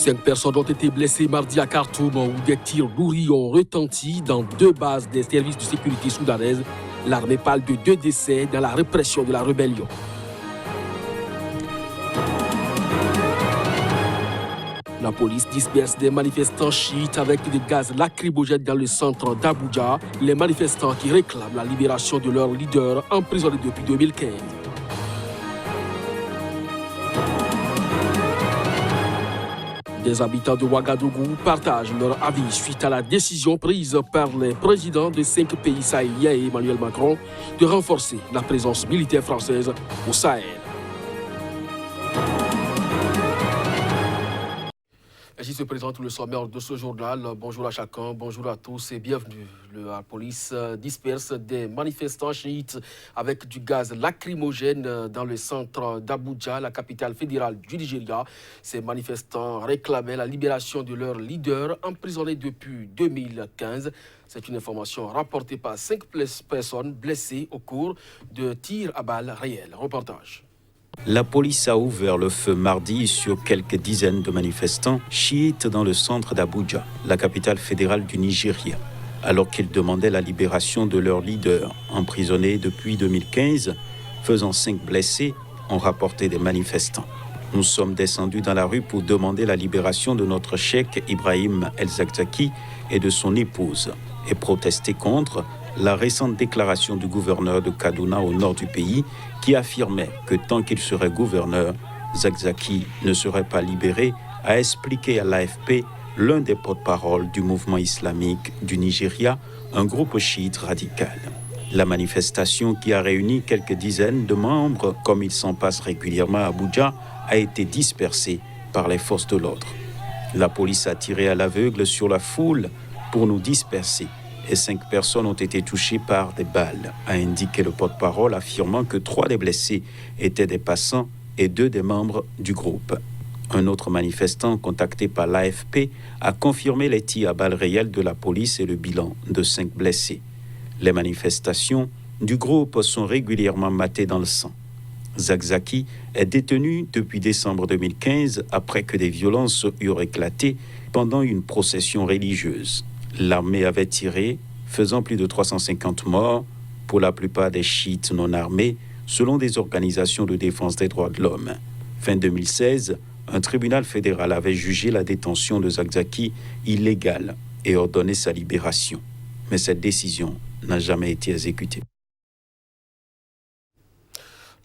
5 personnes ont été blessées mardi à Khartoum où des tirs lourds ont retenti dans 2 bases des services de sécurité soudanaises. L'armée parle de 2 décès dans la répression de la rébellion. La police disperse des manifestants chiites avec des gaz lacrymogènes dans le centre d'Abuja. Les manifestants qui réclament la libération de leur leader emprisonné depuis 2015. Des habitants de Ouagadougou partagent leur avis suite à la décision prise par les présidents de 5 pays sahéliens et Emmanuel Macron de renforcer la présence militaire française au Sahel. Ainsi se présente le sommaire de ce journal. Bonjour à chacun, bonjour à tous et bienvenue. La police disperse des manifestants chiites avec du gaz lacrymogène dans le centre d'Abuja, la capitale fédérale du Nigeria. Ces manifestants réclamaient la libération de leur leader emprisonné depuis 2015. C'est une information rapportée par 5 personnes blessées au cours de tirs à balles réelles. Reportage. La police a ouvert le feu mardi sur quelques dizaines de manifestants chiites dans le centre d'Abuja, la capitale fédérale du Nigeria, alors qu'ils demandaient la libération de leur leader, emprisonné depuis 2015, faisant 5 blessés, ont rapporté des manifestants. Nous sommes descendus dans la rue pour demander la libération de notre cheikh Ibrahim El-Zakzaki et de son épouse et protester contre la récente déclaration du gouverneur de Kaduna au nord du pays qui affirmait que tant qu'il serait gouverneur, Zakzaki ne serait pas libéré, a expliqué à l'AFP l'un des porte-parole du mouvement islamique du Nigeria, un groupe chiite radical. La manifestation qui a réuni quelques dizaines de membres, comme il s'en passe régulièrement à Abuja, a été dispersée par les forces de l'ordre. La police a tiré à l'aveugle sur la foule pour nous disperser. Et 5 personnes ont été touchées par des balles, a indiqué le porte-parole, affirmant que 3 des blessés étaient des passants et 2 des membres du groupe. Un autre manifestant contacté par l'AFP a confirmé les tirs à balles réelles de la police et le bilan de 5 blessés. Les manifestations du groupe sont régulièrement matées dans le sang. Zakzaki est détenu depuis décembre 2015 après que des violences eurent éclaté pendant une procession religieuse. L'armée avait tiré, faisant plus de 350 morts, pour la plupart des chiites non armés, selon des organisations de défense des droits de l'homme. Fin 2016, un tribunal fédéral avait jugé la détention de Zakzaki illégale et ordonné sa libération. Mais cette décision n'a jamais été exécutée.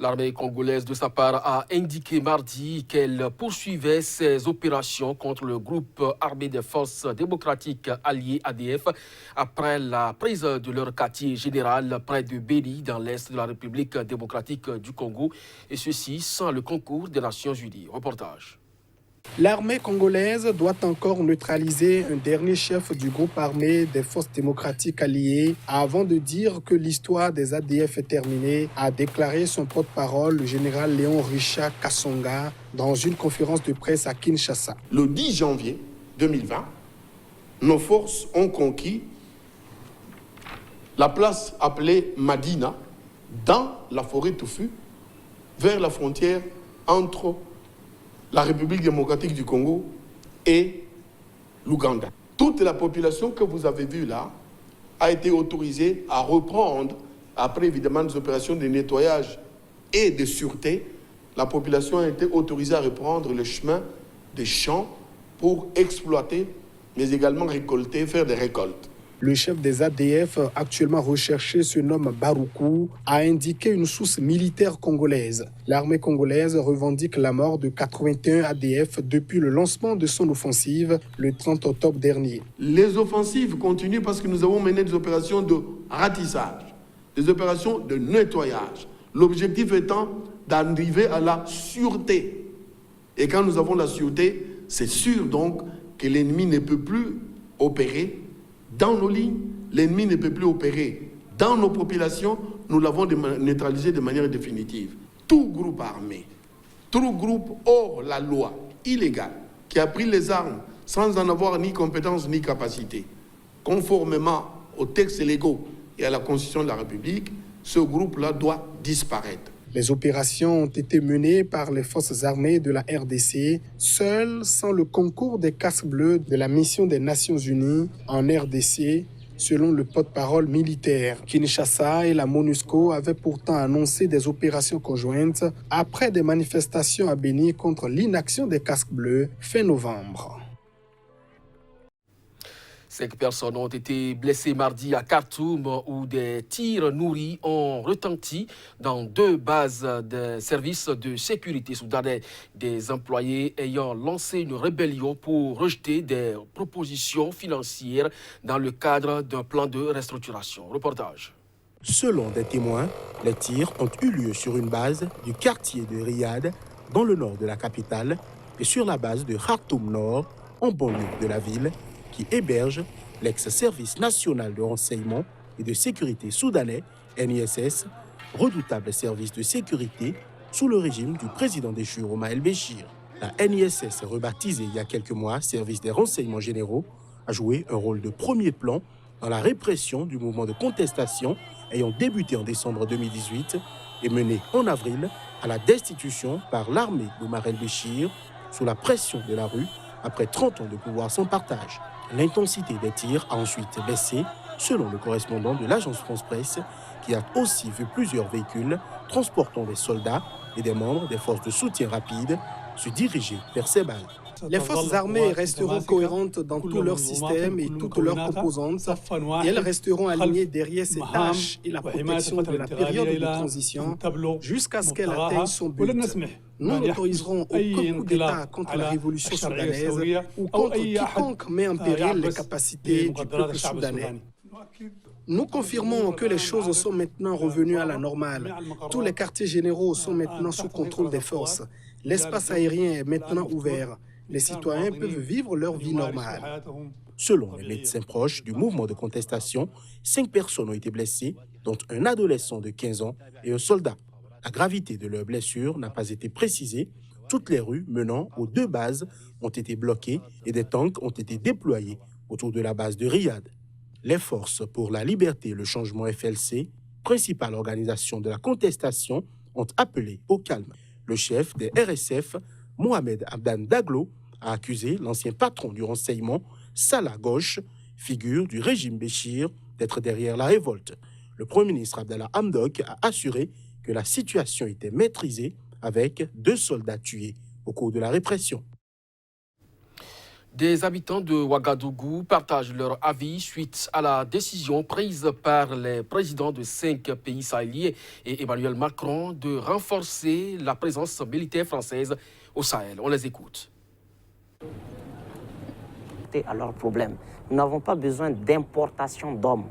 L'armée congolaise, de sa part, a indiqué mardi qu'elle poursuivait ses opérations contre le groupe armé des forces démocratiques alliées ADF après la prise de leur quartier général près de Béni, dans l'est de la République démocratique du Congo, et ceci sans le concours des Nations Unies. Reportage. L'armée congolaise doit encore neutraliser un dernier chef du groupe armé des forces démocratiques alliées avant de dire que l'histoire des ADF est terminée, a déclaré son porte-parole, le général Léon Richard Kassonga, dans une conférence de presse à Kinshasa. Le 10 janvier 2020, nos forces ont conquis la place appelée Madina, dans la forêt touffue, vers la frontière entre la République démocratique du Congo et l'Ouganda. Toute la population que vous avez vue là a été autorisée à reprendre, après évidemment des opérations de nettoyage et de sûreté, la population a été autorisée à reprendre le chemin des champs pour exploiter, mais également récolter, faire des récoltes. Le chef des ADF, actuellement recherché, se nomme Baroukou, a indiqué une source militaire congolaise. L'armée congolaise revendique la mort de 81 ADF depuis le lancement de son offensive le 30 octobre dernier. Les offensives continuent parce que nous avons mené des opérations de ratissage, des opérations de nettoyage. L'objectif étant d'arriver à la sûreté. Et quand nous avons la sûreté, c'est sûr donc que l'ennemi ne peut plus opérer dans nos lignes, l'ennemi ne peut plus opérer dans nos populations, nous l'avons neutralisé de manière définitive. Tout groupe armé, tout groupe hors la loi, illégal, qui a pris les armes sans en avoir ni compétence ni capacité, conformément aux textes légaux et à la Constitution de la République, ce groupe-là doit disparaître. Les opérations ont été menées par les forces armées de la RDC, seules sans le concours des casques bleus de la mission des Nations Unies en RDC, selon le porte-parole militaire. Kinshasa et la MONUSCO avaient pourtant annoncé des opérations conjointes après des manifestations à Béni contre l'inaction des casques bleus fin novembre. 5 personnes ont été blessées mardi à Khartoum où des tirs nourris ont retenti dans 2 bases de services de sécurité soudanais. Des employés ayant lancé une rébellion pour rejeter des propositions financières dans le cadre d'un plan de restructuration. Reportage. Selon des témoins, les tirs ont eu lieu sur une base du quartier de Riyad, dans le nord de la capitale, et sur la base de Khartoum Nord, en banlieue de la ville, qui héberge l'ex-service national de renseignement et de sécurité soudanais, NISS, redoutable service de sécurité sous le régime du président déchu Omar el-Béchir. La NISS, rebaptisée il y a quelques mois Service des renseignements généraux, a joué un rôle de premier plan dans la répression du mouvement de contestation ayant débuté en décembre 2018 et mené en avril à la destitution par l'armée d'Omar el-Béchir sous la pression de la rue après 30 ans de pouvoir sans partage. L'intensité des tirs a ensuite baissé, selon le correspondant de l'agence France-Presse, qui a aussi vu plusieurs véhicules transportant des soldats et des membres des forces de soutien rapide se diriger vers ces balles. Les forces armées resteront cohérentes dans tout leur système et toutes leurs composantes, et elles resteront alignées derrière ces tâches et la protection de la période de transition jusqu'à ce qu'elle atteigne son but. Nous n'autoriserons aucun coup d'État contre la révolution soudanaise ou contre quiconque met en péril les capacités du peuple soudanais. Nous confirmons que les choses sont maintenant revenues à la normale. Tous les quartiers généraux sont maintenant sous contrôle des forces. L'espace aérien est maintenant ouvert. Les citoyens peuvent vivre leur vie normale. Selon les médecins proches du mouvement de contestation, 5 personnes ont été blessées, dont un adolescent de 15 ans et un soldat. La gravité de leurs blessures n'a pas été précisée. Toutes les rues menant aux 2 bases ont été bloquées et des tanks ont été déployés autour de la base de Riyad. Les Forces pour la Liberté et le Changement FLC, principale organisation de la contestation, ont appelé au calme. Le chef des RSF, Mohamed Abdan Daglo, a accusé l'ancien patron du renseignement, Salah Gauche, figure du régime Béchir, d'être derrière la révolte. Le Premier ministre Abdallah Hamdok a assuré que la situation était maîtrisée avec 2 soldats tués au cours de la répression. Des habitants de Ouagadougou partagent leur avis suite à la décision prise par les présidents de 5 pays sahéliens et Emmanuel Macron de renforcer la présence militaire française au Sahel. On les écoute. À leurs problèmes. Nous n'avons pas besoin d'importation d'hommes.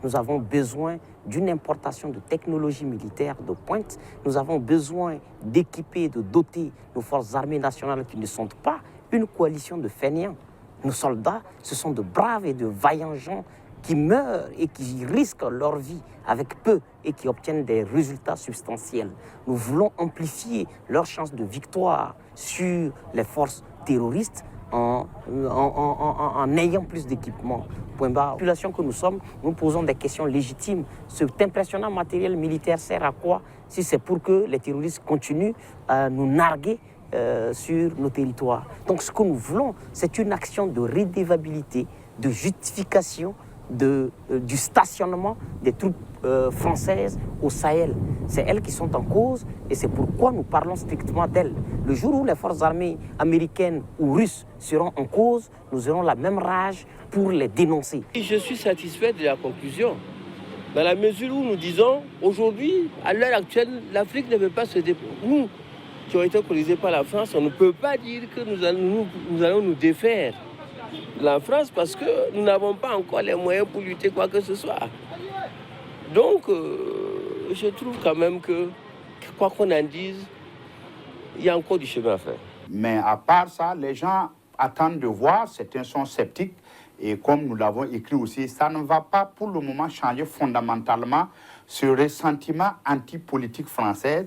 Nous avons besoin d'une importation de technologies militaires de pointe. Nous avons besoin d'équiper, de doter nos forces armées nationales qui ne sont pas une coalition de fainéants. Nos soldats, ce sont de braves et de vaillants gens qui meurent et qui risquent leur vie avec peu et qui obtiennent des résultats substantiels. Nous voulons amplifier leurs chances de victoire sur les forces terroristes en ayant plus d'équipements. Point barre. La population que nous sommes, nous posons des questions légitimes. Cet impressionnant matériel militaire sert à quoi si c'est pour que les terroristes continuent à nous narguer sur nos territoires. Donc ce que nous voulons, c'est une action de redevabilité, de justification du stationnement des troupes françaises au Sahel. C'est elles qui sont en cause et c'est pourquoi nous parlons strictement d'elles. Le jour où les forces armées américaines ou russes seront en cause, nous aurons la même rage pour les dénoncer. Je suis satisfait de la conclusion, dans la mesure où nous disons, aujourd'hui, à l'heure actuelle, l'Afrique ne peut pas se déployer. Nous, qui ont été colonisés par la France, on ne peut pas dire que nous allons nous défaire de la France parce que nous n'avons pas encore les moyens pour lutter quoi que ce soit. Donc, je trouve quand même que, quoi qu'on en dise, il y a encore du chemin à faire. Mais à part ça, les gens attendent de voir, certains sont sceptiques, et comme nous l'avons écrit aussi, ça ne va pas pour le moment changer fondamentalement ce ressentiment anti-politique française,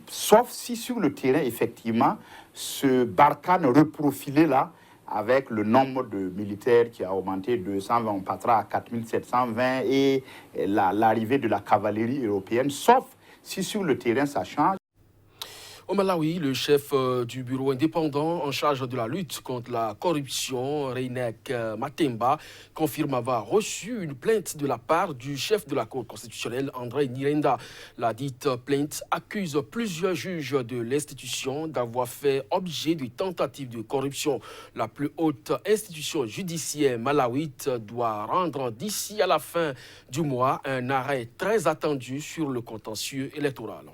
sauf si sur le terrain, effectivement, ce Barkhane reprofilé là, avec le nombre de militaires qui a augmenté de 220, on passera à 4720, et l'arrivée de la cavalerie européenne, sauf Si sur le terrain ça change. Au Malawi, le chef du bureau indépendant en charge de la lutte contre la corruption, Reinek Matemba, confirme avoir reçu une plainte de la part du chef de la Cour constitutionnelle, André Nirenda. La dite plainte accuse plusieurs juges de l'institution d'avoir fait objet de tentatives de corruption. La plus haute institution judiciaire malawite doit rendre d'ici à la fin du mois un arrêt très attendu sur le contentieux électoral.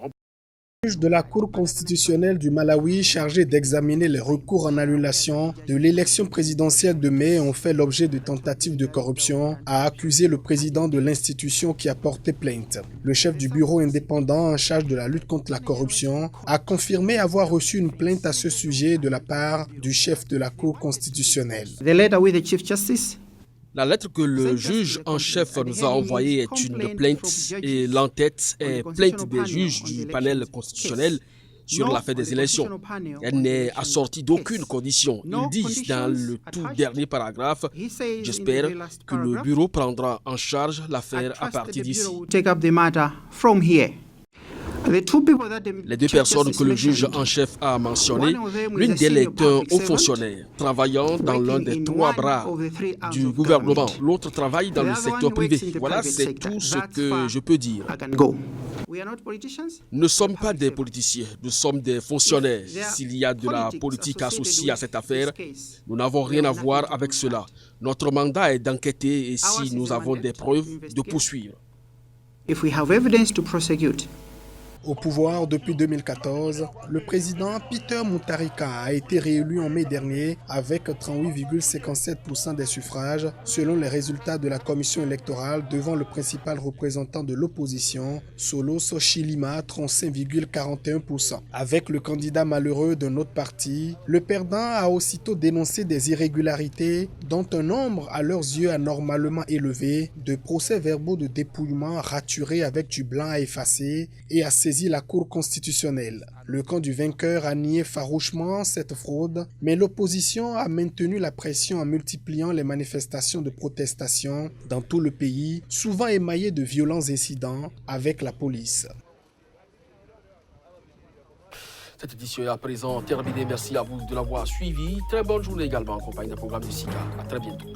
Juge de la Cour constitutionnelle du Malawi chargé d'examiner les recours en annulation de l'élection présidentielle de mai ont fait l'objet de tentatives de corruption, a accusé le président de l'institution qui a porté plainte. Le chef du bureau indépendant en charge de la lutte contre la corruption a confirmé avoir reçu une plainte à ce sujet de la part du chef de la Cour constitutionnelle. La lettre que le juge en chef nous a envoyée est une plainte et l'entête est plainte des juges du panel constitutionnel sur l'affaire des élections. Elle n'est assortie d'aucune condition. Ils disent dans le tout dernier paragraphe, j'espère que le bureau prendra en charge l'affaire à partir d'ici. Les deux personnes que le juge en chef a mentionnées, l'une d'elles est un haut fonctionnaire travaillant dans l'un des trois bras du gouvernement. L'autre travaille dans le secteur privé. Voilà, c'est tout ce que je peux dire. Nous ne sommes pas des politiciens, nous sommes des fonctionnaires. S'il y a de la politique associée à cette affaire, nous n'avons rien à voir avec cela. Notre mandat est d'enquêter et si nous avons des preuves, de poursuivre. Au pouvoir depuis 2014, le président Peter Mutharika a été réélu en mai dernier avec 38,57% des suffrages selon les résultats de la commission électorale devant le principal représentant de l'opposition, Solos Chilima, 35,41%. Avec le candidat malheureux d'un autre parti, le perdant a aussitôt dénoncé des irrégularités dont un nombre à leurs yeux anormalement élevé, de procès-verbaux de dépouillement raturés avec du blanc à effacer et a saisi la Cour constitutionnelle. Le camp du vainqueur a nié farouchement cette fraude, mais l'opposition a maintenu la pression en multipliant les manifestations de protestation dans tout le pays, souvent émaillées de violents incidents avec la police. Cette édition est à présent terminée. Merci à vous de l'avoir suivi. Très bonne journée également en compagnie d'un programme de SICA. À très bientôt.